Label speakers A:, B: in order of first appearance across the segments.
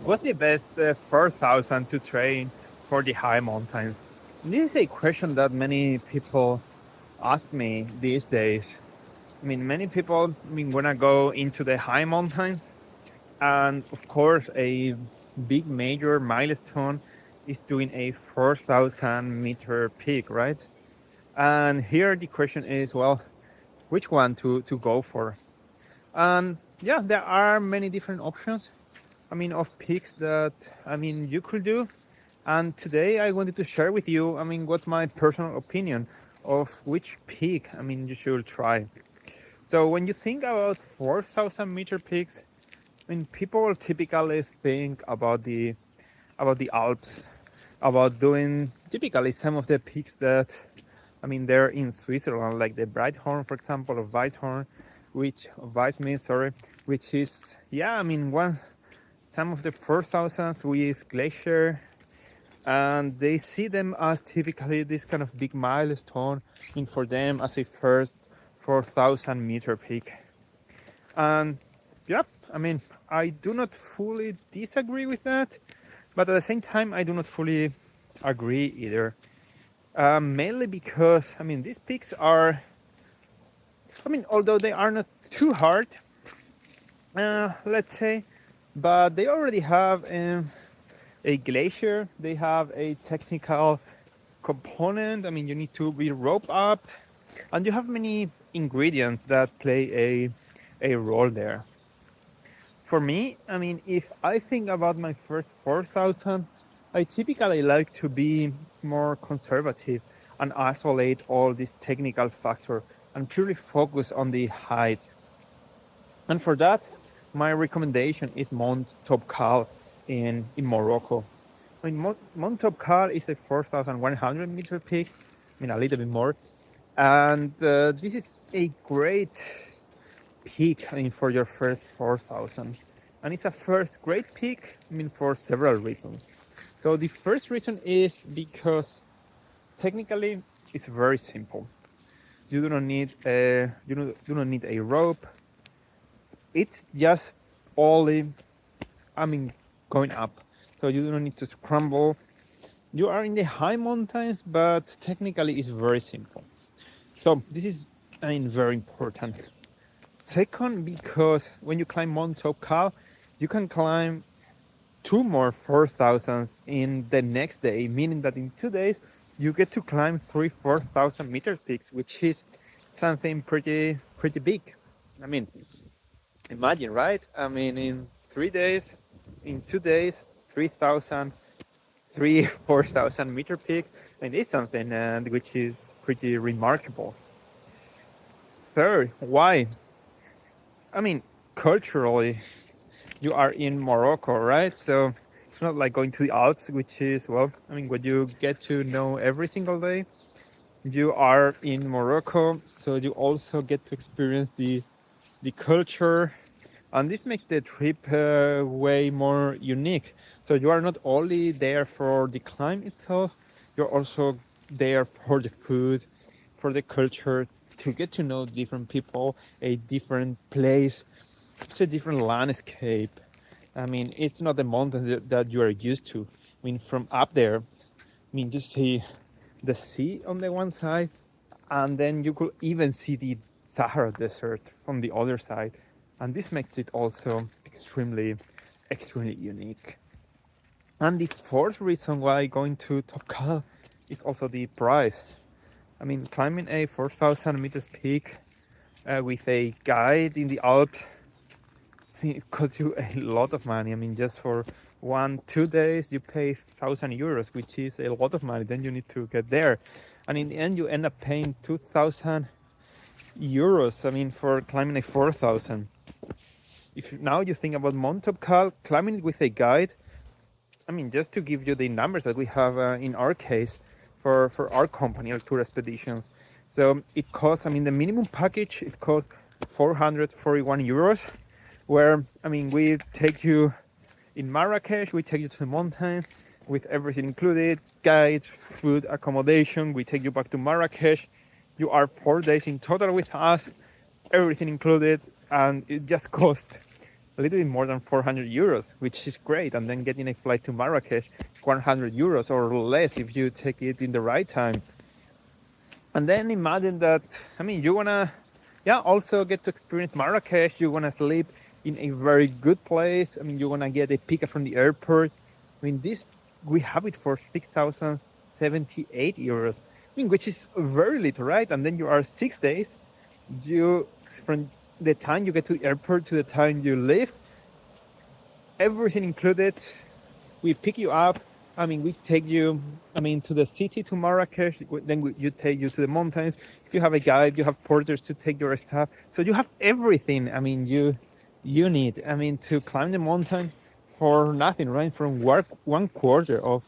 A: What's the best 4,000 to train for the high mountains? This is a question that many people ask me these days. I mean, many people want to go into the high mountains, and of course, a big major milestone is doing a 4,000-meter peak, right? And here the question is, well, which one to go for? And yeah, there are many different options. Of peaks that you could do. And today I wanted to share with you, what's my personal opinion of which peak, you should try. So when you think about 4,000-meter peaks, people typically think about the Alps, about doing typically some of the peaks that, they're in Switzerland, like the Breithorn, for example, or Weisshorn, which Weissmeer, sorry, which is yeah, one some of the 4,000s with glacier, and they see them as typically this kind of big milestone for them as a first 4,000-meter peak. And yeah, I mean, I do not fully disagree with that, but at the same time, I do not fully agree either. Mainly because, these peaks are, although they are not too hard, let's say, but they already have a glacier, they have a technical component. You need to be rope up, and you have many ingredients that play a role there. For me, if I think about my first 4,000, I typically like to be more conservative and isolate all these technical factors and purely focus on the height. And for that, my recommendation is Mount Topkal in Morocco. Mount Topkal is a 4,100-meter peak, a little bit more. And this is a great peak, for your first 4,000. And it's a first great peak, for several reasons. So the first reason is because technically it's very simple. You do not need a rope. It's just only, I mean, going up. So you don't need to scramble. You are in the high mountains, but technically it's very simple. So this is, very important. Second, because when you climb Mount Topkal, you can climb two more 4,000s in the next day, meaning that in 2 days you get to climb 4,000 meters peaks, which is something pretty big. I mean, imagine, right? In 3 days, in 2 days, 3,000, 4,000 meter peaks. It's something which is pretty remarkable. Third, why? I mean, culturally, you are in Morocco, right? So it's not like going to the Alps, which is, well, what you get to know every single day. You are in Morocco, so you also get to experience the culture, and this makes the trip way more unique. So you are not only there for the climb itself, you're also there for the food, for the culture, to get to know different people, a different place. It's a different landscape. It's not the mountains that you are used to. From up there, you see the sea on the one side, and then you could even see the Sahara Desert from the other side. And this makes it also extremely unique. And the fourth reason why going to Topkal is also the price. Climbing a 4,000 meters peak with a guide in the Alps, it costs you a lot of money. Just for 2 days, you pay 1,000 euros, which is a lot of money. Then you need to get there. And in the end, you end up paying 2,000 euros, for climbing a 4,000. If now you think about Mount Topkal, climbing it with a guide, just to give you the numbers that we have in our case for our company, our tour expeditions. So it costs, the minimum package, it costs 441 euros, where, we take you in Marrakesh, we take you to the mountain with everything included, guide, food, accommodation. We take you back to Marrakesh. You are 4 days in total with us, everything included, and it just cost a little bit more than 400 euros, which is great. And then getting a flight to Marrakesh, 100 euros or less if you take it in the right time. And then imagine that, I mean, you wanna, yeah, also get to experience Marrakesh. You wanna sleep in a very good place. I mean, you wanna get a pickup from the airport. I mean, this, we have it for 6,078 euros. I mean, which is very little, right? And then you are 6 days. You, from the time you get to the airport to the time you leave, everything included. We pick you up. I mean, we take you, I mean, to the city, to Marrakesh. Then you take you to the mountains. If you have a guide, you have porters to take your stuff. So you have everything. I mean, you need. I mean, to climb the mountain for nothing, right? From work 1/4 of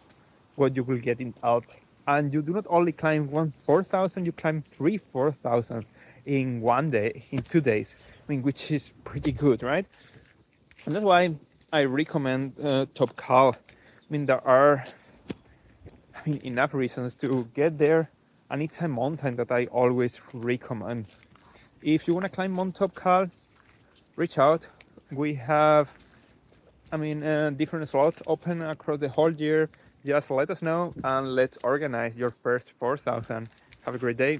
A: what you will get in Alps. And you do not only climb 1/4,000, you climb 3/4,000 in one day, in 2 days. I mean, which is pretty good, right? And that's why I recommend Topkal. I mean, there are, I mean, enough reasons to get there, and it's a mountain that I always recommend. If you want to climb Mount Topkal, reach out. We have, I mean, different slots open across the whole year. Just let us know and let's organize your first 4,000. Have a great day.